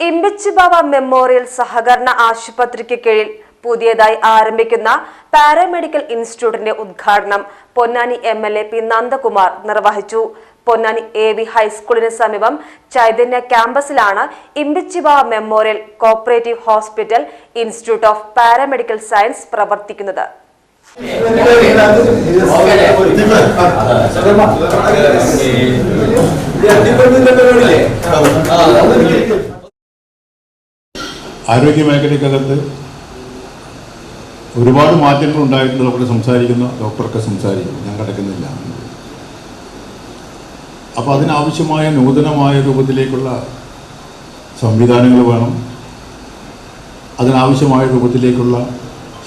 Imbichibava memorial സഹകരണ ആശുപത്രിക്ക് കീഴിൽ പുതിയതായി ആരംഭിക്കുന്ന പാരാമെഡിക്കൽ ഇൻസ്റ്റിറ്റ്യൂട്ടിന്റെ ഉദ്ഘാടനം പൊന്നാനി MLA പി നന്ദകുമാർ നിർവഹിച്ചു. പൊന്നാനി AV ഹൈസ്കൂളിന് സമീപം ചൈതന്യ ക്യാമ്പസിലാണ് Imbichibava memorial cooperative hospital institute of paramedical science പ്രവർത്തിക്കുന്നത്. ആരോഗ്യ മേഖലയ്ക്കകത്ത് ഒരുപാട് മാറ്റങ്ങൾ ഉണ്ടായിട്ടുണ്ട്. അവിടെ സംസാരിക്കുന്ന ഡോക്ടറൊക്കെ സംസാരിക്കും, ഞാൻ കിടക്കുന്നില്ല. അപ്പോൾ അതിനാവശ്യമായ നൂതനമായ രൂപത്തിലേക്കുള്ള സംവിധാനങ്ങൾ വേണം, അതിനാവശ്യമായ രൂപത്തിലേക്കുള്ള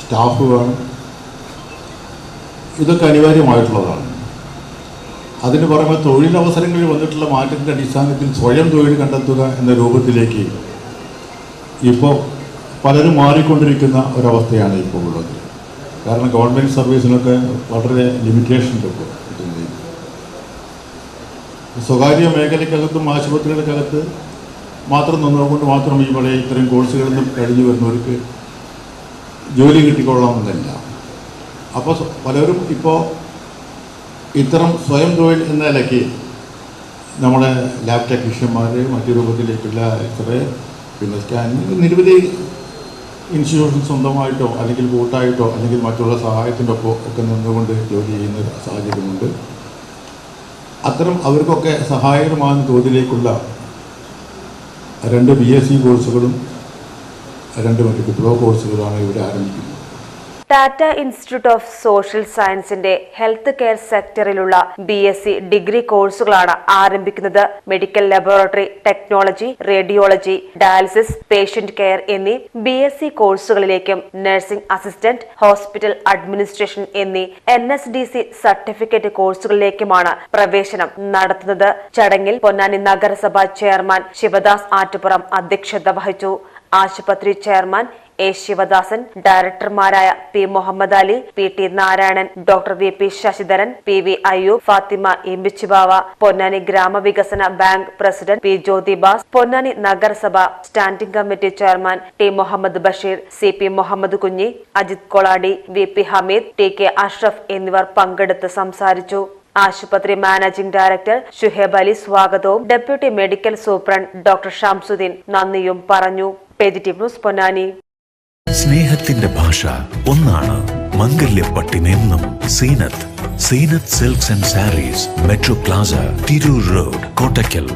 സ്റ്റാഫ് വേണം. ഇതൊക്കെ അനിവാര്യമായിട്ടുള്ളതാണ്. അതിന് പുറമെ തൊഴിലവസരങ്ങളിൽ വന്നിട്ടുള്ള മാറ്റത്തിൻ്റെ അടിസ്ഥാനത്തിൽ സ്വയം തൊഴിൽ കണ്ടെത്തുക എന്ന രൂപത്തിലേക്ക് ഇപ്പോൾ പലരും മാറിക്കൊണ്ടിരിക്കുന്ന ഒരവസ്ഥയാണ് ഇപ്പോൾ ഉള്ളത്. കാരണം ഗവൺമെൻറ് സർവീസിനൊക്കെ വളരെ ലിമിറ്റേഷൻ ഉണ്ട്. ഇപ്പോൾ സ്വകാര്യ മേഖലയ്ക്കകത്തും ആശുപത്രികൾക്കകത്ത് മാത്രം നിന്നുകൊണ്ട് മാത്രം ഇവിടെ ഇത്തരം കോഴ്സുകളിൽ നിന്ന് കഴിഞ്ഞു വരുന്നവർക്ക് ജോലി കിട്ടിക്കൊള്ളാമെന്നില്ല. അപ്പോൾ പലരും ഇപ്പോൾ ഇത്തരം സ്വയം തൊഴിൽ എന്ന നിലയ്ക്ക് നമ്മുടെ ലാബ് ടെക്നീഷ്യന്മാർ, മറ്റു രൂപത്തിലേക്കുള്ള എക്സ്റേ, പിന്നെ സ്കാനിങ്, നിരവധി ഇൻസ്റ്റിറ്റ്യൂഷൻ സ്വന്തമായിട്ടോ അല്ലെങ്കിൽ കൂട്ടായിട്ടോ അല്ലെങ്കിൽ മറ്റുള്ള സഹായത്തിൻ്റെ ഒക്കെ നിന്നുകൊണ്ട് ജോലി ചെയ്യുന്ന സാഹചര്യമുണ്ട്. അത്തരം അവർക്കൊക്കെ സഹായകരമാകുന്ന തോതിലേക്കുള്ള 2 BSc കോഴ്സുകളും 2 മറ്റ് ഡിപ്ലോമ കോഴ്സുകളാണ് ഇവിടെ ആരംഭിക്കുന്നത്. ടാറ്റ ഇൻസ്റ്റിറ്റ്യൂട്ട് ഓഫ് സോഷ്യൽ സയൻസിന്റെ ഹെൽത്ത് കെയർ സെക്ടറിലുള്ള BSc ഡിഗ്രി കോഴ്സുകളാണ് ആരംഭിക്കുന്നത്. Medical laboratory technology, radiology, dialysis, patient care എന്നീ BSc കോഴ്സുകളിലേക്കും നഴ്സിംഗ് അസിസ്റ്റന്റ്, ഹോസ്പിറ്റൽ അഡ്മിനിസ്ട്രേഷൻ എന്നീ NSDC സർട്ടിഫിക്കറ്റ് കോഴ്സുകളിലേക്കുമാണ് പ്രവേശനം നടത്തുന്നത്. ചടങ്ങിൽ പൊന്നാനി നഗരസഭ ചെയർമാൻ ശിവദാസ് ആറ്റുപുറം അധ്യക്ഷത വഹിച്ചു. ആശുപത്രി ചെയർമാൻ A. ശിവദാസൻ, ഡയറക്ടർമാരായ P. Muhammad Ali, PT Narayanan, doctor VP Sasidharan, PV Ayyub, Fathima Imbichibava, Ponnani ഗ്രാമവികസന bank president P. Jyothibas, Ponnani നഗരസഭ standing committee chairman T. Muhammad Basheer, CP Muhammad Kunhi, Ajith Koladi, VP Hameed, TK Ashraf എന്നിവർ പങ്കെടുത്ത് സംസാരിച്ചു. ആശുപത്രി മാനേജിംഗ് ഡയറക്ടർ ഷുഹേബ് അലി സ്വാഗതവും deputy medical superintendent doctor Shamsuddin നന്ദിയും പറഞ്ഞു. PGTV news Ponnani. സ്നേഹത്തിന്റെ ഭാഷ ഒന്നാണ്. മംഗല്യപ്പട്ടിനെന്നും Zeenath silks and sarees, metro plaza, Tirur road, Kottakkal.